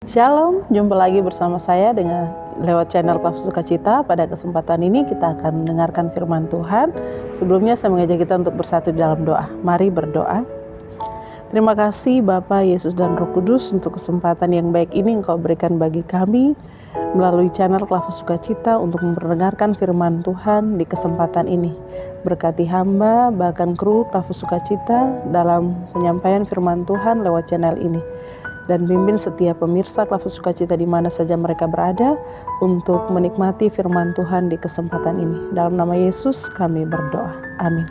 Shalom, jumpa lagi bersama saya dengan lewat channel Klaf Sukacita. Pada kesempatan ini kita akan mendengarkan firman Tuhan. Sebelumnya saya mengajak kita untuk bersatu di dalam doa. Mari berdoa. Terima kasih Bapa, Yesus dan Roh Kudus untuk kesempatan yang baik ini Engkau berikan bagi kami melalui channel Klaf Sukacita untuk mendengarkan firman Tuhan di kesempatan ini. Berkati hamba bahkan kru Klaf Sukacita dalam penyampaian firman Tuhan lewat channel ini. Dan pimpin setiap pemirsa Klaf Sukacita di mana saja mereka berada untuk menikmati firman Tuhan di kesempatan ini. Dalam nama Yesus kami berdoa. Amin.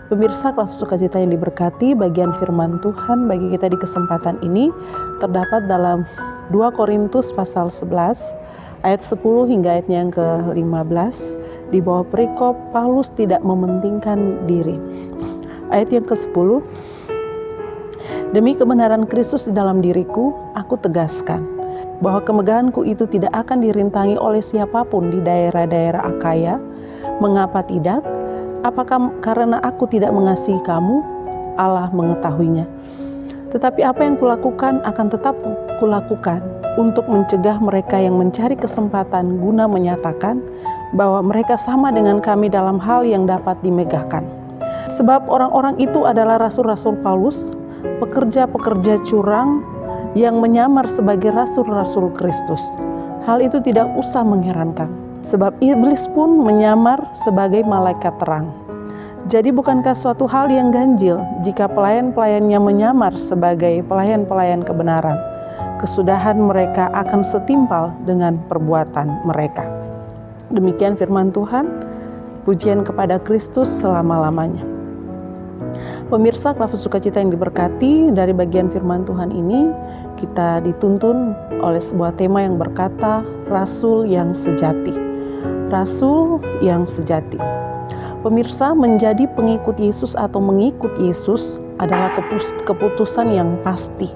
Pemirsa Klaf Sukacita yang diberkati, bagian firman Tuhan bagi kita di kesempatan ini terdapat dalam 2 Korintus pasal 11 ayat 10 hingga ayatnya yang ke-15. Di bawah perikop Paulus tidak mementingkan diri. Ayat yang ke-10, demi kebenaran Kristus di dalam diriku, aku tegaskan bahwa kemegahanku itu tidak akan dirintangi oleh siapapun di daerah-daerah Akaya. Mengapa tidak? Apakah karena aku tidak mengasihi kamu? Allah mengetahuinya. Tetapi apa yang kulakukan akan tetap kulakukan untuk mencegah mereka yang mencari kesempatan guna menyatakan bahwa mereka sama dengan kami dalam hal yang dapat dimegahkan. Sebab orang-orang itu adalah rasul-rasul Paulus, pekerja-pekerja curang yang menyamar sebagai rasul-rasul Kristus. Hal itu tidak usah mengherankan, sebab iblis pun menyamar sebagai malaikat terang. Jadi bukankah suatu hal yang ganjil jika pelayan-pelayannya menyamar sebagai pelayan-pelayan kebenaran? Kesudahan mereka akan setimpal dengan perbuatan mereka. Demikian firman Tuhan, pujian kepada Kristus selama-lamanya. Pemirsa Klaf Sukacita yang diberkati, dari bagian firman Tuhan ini kita dituntun oleh sebuah tema yang berkata Rasul yang sejati. Rasul yang sejati. Pemirsa, menjadi pengikut Yesus atau mengikut Yesus adalah keputusan yang pasti,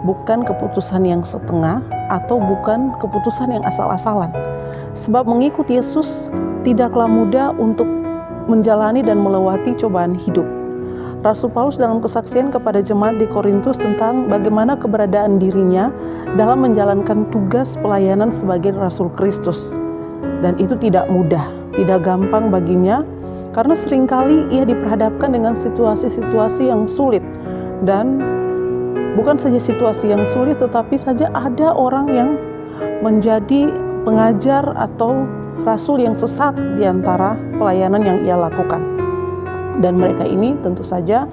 bukan keputusan yang setengah atau bukan keputusan yang asal-asalan. Sebab mengikut Yesus tidaklah mudah untuk menjalani dan melewati cobaan hidup. Rasul Paulus dalam kesaksian kepada jemaat di Korintus tentang bagaimana keberadaan dirinya dalam menjalankan tugas pelayanan sebagai Rasul Kristus. Dan itu tidak mudah, tidak gampang baginya, karena seringkali ia diperhadapkan dengan situasi-situasi yang sulit. Dan bukan saja situasi yang sulit, tetapi saja ada orang yang menjadi pengajar atau rasul yang sesat di antara pelayanan yang ia lakukan. Dan mereka ini tentu saja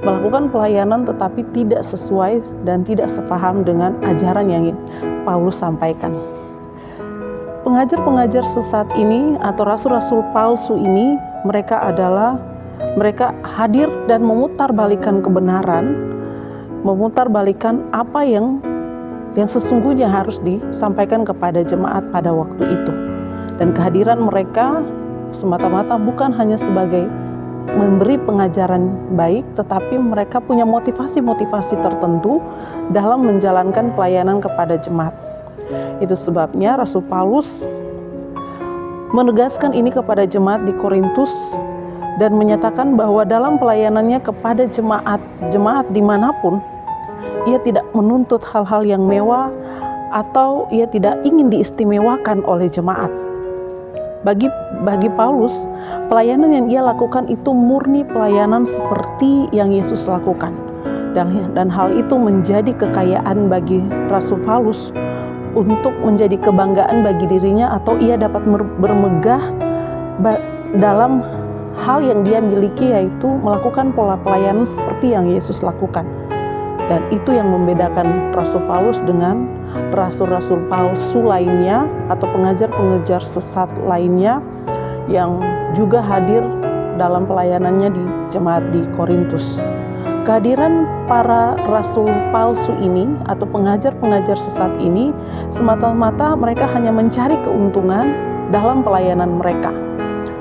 melakukan pelayanan tetapi tidak sesuai dan tidak sepaham dengan ajaran yang Paulus sampaikan. Pengajar-pengajar sesat ini atau rasul-rasul palsu ini, mereka hadir dan memutarbalikkan kebenaran, memutarbalikkan apa yang sesungguhnya harus disampaikan kepada jemaat pada waktu itu. Dan kehadiran mereka semata-mata bukan hanya sebagai memberi pengajaran baik, tetapi mereka punya motivasi-motivasi tertentu dalam menjalankan pelayanan kepada jemaat. Itu sebabnya Rasul Paulus menegaskan ini kepada jemaat di Korintus dan menyatakan bahwa dalam pelayanannya kepada jemaat dimanapun, ia tidak menuntut hal-hal yang mewah atau ia tidak ingin diistimewakan oleh jemaat. Bagi Paulus, pelayanan yang ia lakukan itu murni pelayanan seperti yang Yesus lakukan. Dan hal itu menjadi kekayaan bagi Rasul Paulus untuk menjadi kebanggaan bagi dirinya, atau ia dapat bermegah dalam hal yang dia miliki, yaitu melakukan pola pelayanan seperti yang Yesus lakukan. Dan itu yang membedakan Rasul Paulus dengan rasul-rasul palsu lainnya atau pengajar-pengajar sesat lainnya yang juga hadir dalam pelayanannya di jemaat di Korintus. Kehadiran para rasul palsu ini atau pengajar-pengajar sesat ini semata-mata mereka hanya mencari keuntungan dalam pelayanan mereka.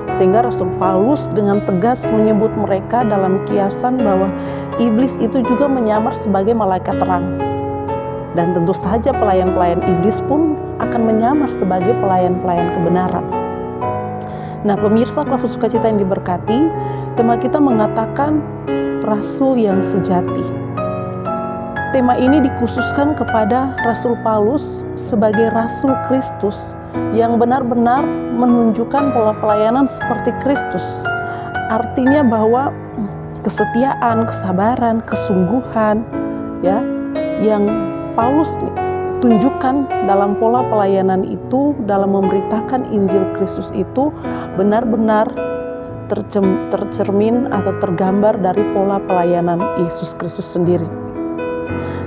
Sehingga Rasul Paulus dengan tegas menyebut mereka dalam kiasan bahwa iblis itu juga menyamar sebagai malaikat terang. Dan tentu saja pelayan-pelayan iblis pun akan menyamar sebagai pelayan-pelayan kebenaran. Nah, pemirsa Klaf Sukacita yang diberkati, tema kita mengatakan rasul yang sejati. tema ini dikhususkan kepada Rasul Paulus sebagai Rasul Kristus yang benar-benar menunjukkan pola pelayanan seperti Kristus. Artinya bahwa kesetiaan, kesabaran, kesungguhan ya yang Paulus tunjukkan dalam pola pelayanan itu, dalam memberitakan Injil Kristus itu benar-benar tercermin atau tergambar dari pola pelayanan Yesus Kristus sendiri.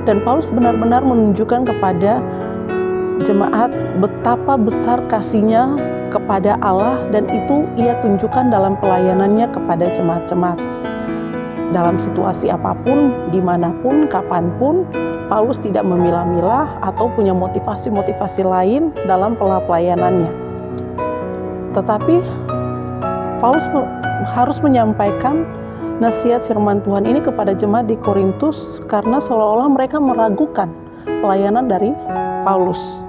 Dan Paulus benar-benar menunjukkan kepada jemaat betapa besar kasihnya kepada Allah, dan itu ia tunjukkan dalam pelayanannya kepada jemaat-jemaat. Dalam situasi apapun, dimanapun, kapanpun, Paulus tidak memilah-milah atau punya motivasi-motivasi lain dalam pelayanannya. Tetapi Paulus harus menyampaikan nasihat firman Tuhan ini kepada jemaat di Korintus karena seolah-olah mereka meragukan pelayanan dari Paulus.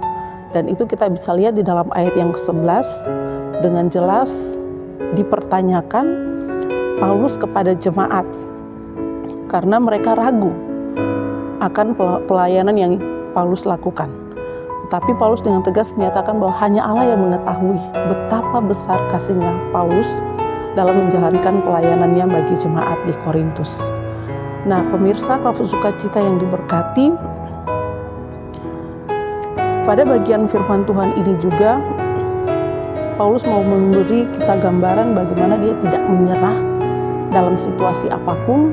Dan itu kita bisa lihat di dalam ayat yang ke-11 dengan jelas dipertanyakan Paulus kepada jemaat karena mereka ragu akan pelayanan yang Paulus lakukan. Tapi Paulus dengan tegas menyatakan bahwa hanya Allah yang mengetahui betapa besar kasihnya Paulus dalam menjalankan pelayanannya bagi jemaat di Korintus. Nah, pemirsa Klafus Sukacita yang diberkati, pada bagian firman Tuhan ini juga Paulus mau memberi kita gambaran bagaimana dia tidak menyerah dalam situasi apapun,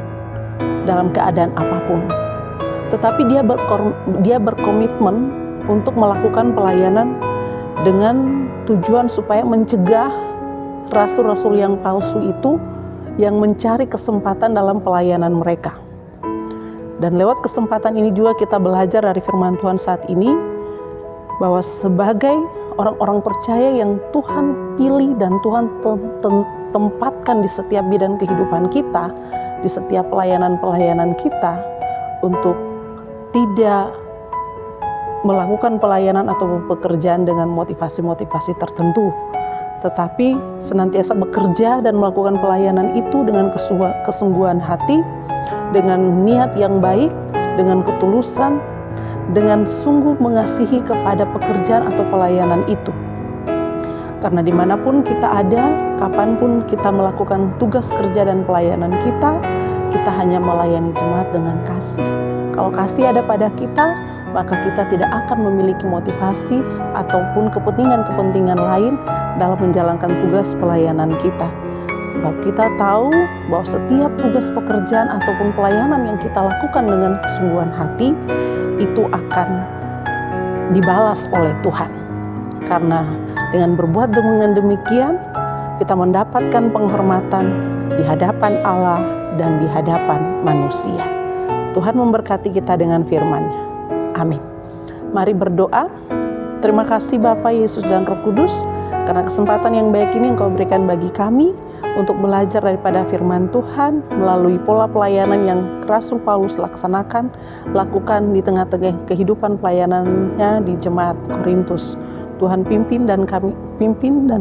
dalam keadaan apapun. Tetapi dia berkomitmen untuk melakukan pelayanan dengan tujuan supaya mencegah rasul-rasul yang palsu itu yang mencari kesempatan dalam pelayanan mereka. Dan lewat kesempatan ini juga kita belajar dari firman Tuhan saat ini bahwa sebagai orang-orang percaya yang Tuhan pilih dan Tuhan tempatkan di setiap bidang kehidupan kita, di setiap pelayanan-pelayanan kita, untuk tidak melakukan pelayanan atau pekerjaan dengan motivasi-motivasi tertentu, tetapi senantiasa bekerja dan melakukan pelayanan itu dengan kesungguhan hati, dengan niat yang baik, dengan ketulusan, dengan sungguh mengasihi kepada pekerjaan atau pelayanan itu. Karena dimanapun kita ada, kapanpun kita melakukan tugas kerja dan pelayanan kita hanya melayani jemaat dengan kasih. Kalau kasih ada pada kita, maka kita tidak akan memiliki motivasi ataupun kepentingan-kepentingan lain dalam menjalankan tugas pelayanan kita. Sebab kita tahu bahwa setiap tugas pekerjaan ataupun pelayanan yang kita lakukan dengan kesungguhan hati, itu akan dibalas oleh Tuhan. Karena dengan berbuat dengan demikian, kita mendapatkan penghormatan di hadapan Allah dan di hadapan manusia. Tuhan memberkati kita dengan firman-Nya. Amin. Mari berdoa. Terima kasih Bapa, Yesus dan Roh Kudus, karena kesempatan yang baik ini Engkau berikan bagi kami untuk belajar daripada firman Tuhan melalui pola pelayanan yang Rasul Paulus lakukan di tengah-tengah kehidupan pelayanannya di jemaat Korintus. Tuhan pimpin dan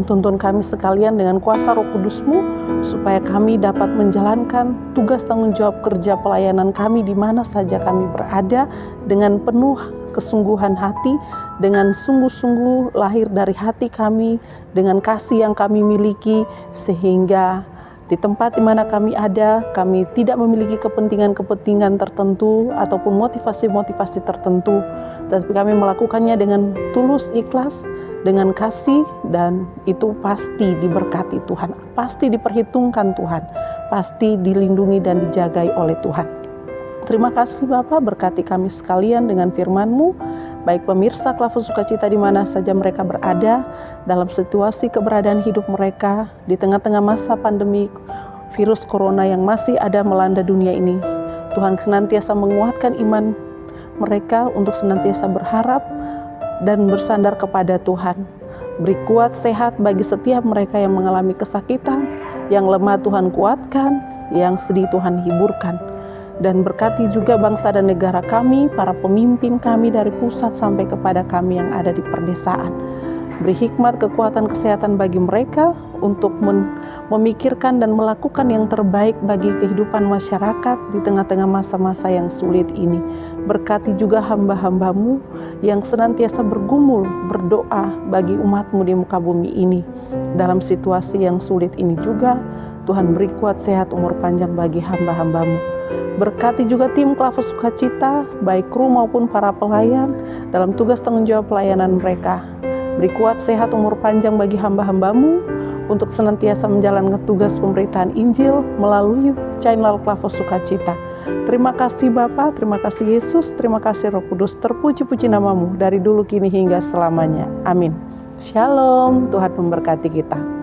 tuntun kami sekalian dengan kuasa Roh Kudus-Mu, supaya kami dapat menjalankan tugas tanggung jawab kerja pelayanan kami di mana saja kami berada dengan penuh kesungguhan hati, dengan sungguh-sungguh lahir dari hati kami, dengan kasih yang kami miliki, sehingga di tempat di mana kami ada, kami tidak memiliki kepentingan-kepentingan tertentu ataupun motivasi-motivasi tertentu, tetapi kami melakukannya dengan tulus, ikhlas, dengan kasih, dan itu pasti diberkati Tuhan, pasti diperhitungkan Tuhan, pasti dilindungi dan dijagai oleh Tuhan. Terima kasih Bapa, berkati kami sekalian dengan firman-Mu, baik pemirsa Klafus Sukacita di mana saja mereka berada, dalam situasi keberadaan hidup mereka, di tengah-tengah masa pandemi virus corona yang masih ada melanda dunia ini. Tuhan senantiasa menguatkan iman mereka untuk senantiasa berharap dan bersandar kepada Tuhan. Beri kuat sehat bagi setiap mereka yang mengalami kesakitan, yang lemah Tuhan kuatkan, yang sedih Tuhan hiburkan. Dan berkati juga bangsa dan negara kami, para pemimpin kami dari pusat sampai kepada kami yang ada di perdesaan. Beri hikmat, kekuatan, kesehatan bagi mereka untuk memikirkan dan melakukan yang terbaik bagi kehidupan masyarakat di tengah-tengah masa-masa yang sulit ini. Berkati juga hamba-hambamu yang senantiasa bergumul, berdoa bagi umatmu di muka bumi ini. Dalam situasi yang sulit ini juga, Tuhan beri kuat, sehat, umur panjang bagi hamba-hambamu. Berkati juga tim Klafus Sukacita, baik kru maupun para pelayan dalam tugas tanggung jawab pelayanan mereka. Beri kuat, sehat, umur panjang bagi hamba-hambamu untuk senantiasa menjalankan tugas pemberitaan Injil melalui channel Klafus Sukacita. Terima kasih Bapa, terima kasih Yesus, terima kasih Roh Kudus. Terpuji-puji namamu dari dulu, kini, hingga selamanya. Amin. Shalom, Tuhan memberkati kita.